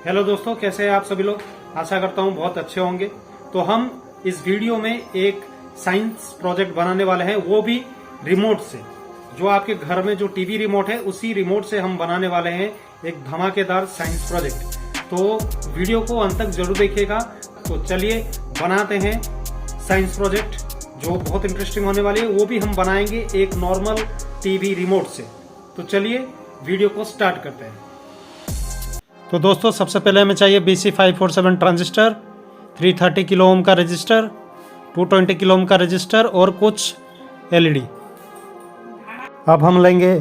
Hello दोस्तों, कैसे हैं आप सभी लोग। आशा करता हूं बहुत अच्छे होंगे। तो हम इस वीडियो में एक साइंस प्रोजेक्ट बनाने वाले हैं, वो भी रिमोट से। जो आपके घर में जो टीवी रिमोट है, उसी रिमोट से हम बनाने वाले हैं एक धमाकेदार साइंस प्रोजेक्ट। तो वीडियो को अंत तक जरूर देखिएगा। तो चलिए बनाते हैं साइंस प्रोजेक्ट, जो बहुत इंटरेस्टिंग होने वाली है। वो भी हम बनाएंगे एक नॉर्मल टीवी रिमोट से। तो चलिए वीडियो को स्टार्ट करते हैं। तो दोस्तों, सबसे पहले हमें चाहिए BC547 ट्रांजिस्टर, 330 किलो ओम का रजिस्टर, 220 किलो ओम का रजिस्टर और कुछ LED। अब हम लेंगे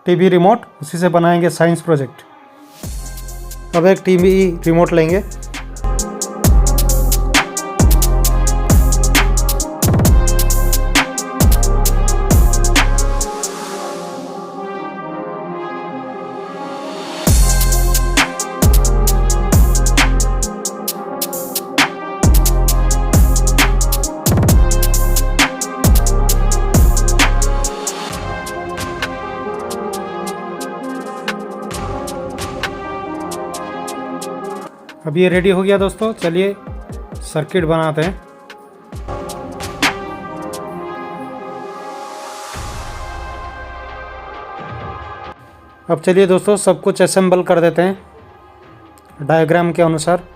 टीवी रिमोट, उसी से बनाएंगे साइंस प्रोजेक्ट। अब एक टीवी रिमोट लेंगे। अब ये रेडी हो गया दोस्तों, चलिए सर्किट बनाते हैं। अब चलिए दोस्तों, सब कुछ असेंबल कर देते हैं डायग्राम के अनुसार।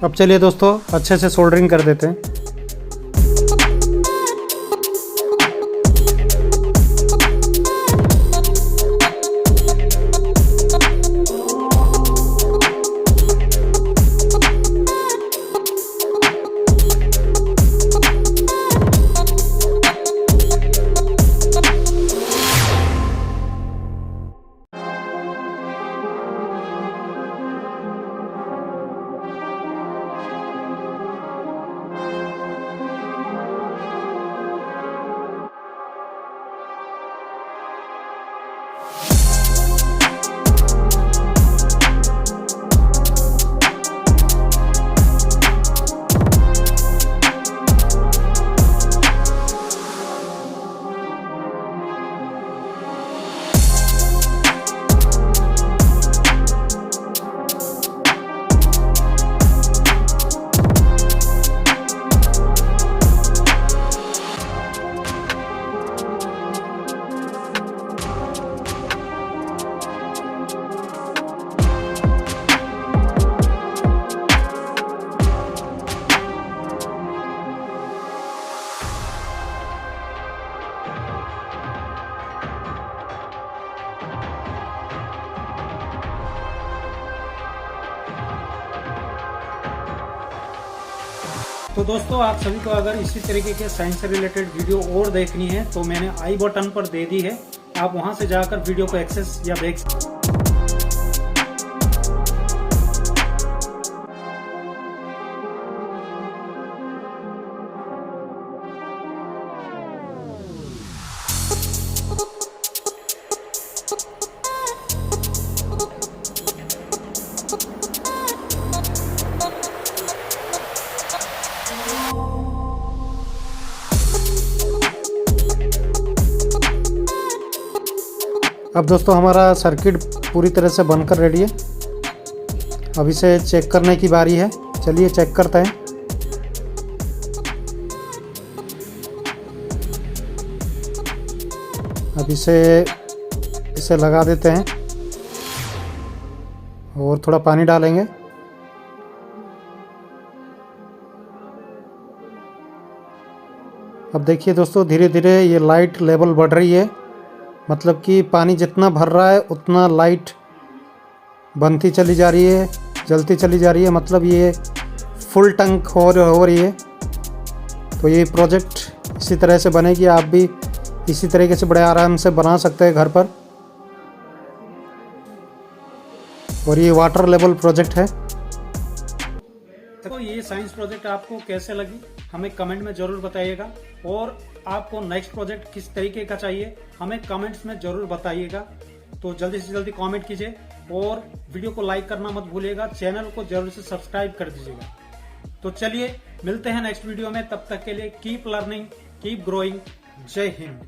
अब चलिए दोस्तों, अच्छे से सोल्डरिंग कर देते हैं। तो दोस्तों, आप सभी को अगर इसी तरीके के साइंस से रिलेटेड वीडियो और देखनी है तो मैंने आई बटन पर दे दी है, आप वहां से जाकर वीडियो को एक्सेस या देख सकते हैं। अब दोस्तों, हमारा सर्किट पूरी तरह से बनकर रेडी है। अब इसे चेक करने की बारी है। चलिए चेक करते हैं। अब इसे लगा देते हैं और थोड़ा पानी डालेंगे। अब देखिए दोस्तों, धीरे धीरे ये लाइट लेवल बढ़ रही है। मतलब कि पानी जितना भर रहा है उतना लाइट बनती चली जा रही है, जलती चली जा रही है। मतलब ये फुल टंक हो रही है। तो ये प्रोजेक्ट इसी तरह से बनेगी। आप भी इसी तरीके से बड़े आराम से बना सकते हैं घर पर। और ये वाटर लेवल प्रोजेक्ट है। तो ये साइंस प्रोजेक्ट आपको कैसे लगी हमें कमेंट में जरूर बताइएगा, और आपको नेक्स्ट प्रोजेक्ट किस तरीके का चाहिए हमें कमेंट्स में जरूर बताइएगा। तो जल्दी से जल्दी कमेंट कीजिए और वीडियो को लाइक करना मत भूलिएगा, चैनल को जरूर से सब्सक्राइब कर दीजिएगा। तो चलिए मिलते हैं नेक्स्ट वीडियो में, तब तक के लिए कीप लर्निंग, कीप ग्रोइंग। जय हिंद।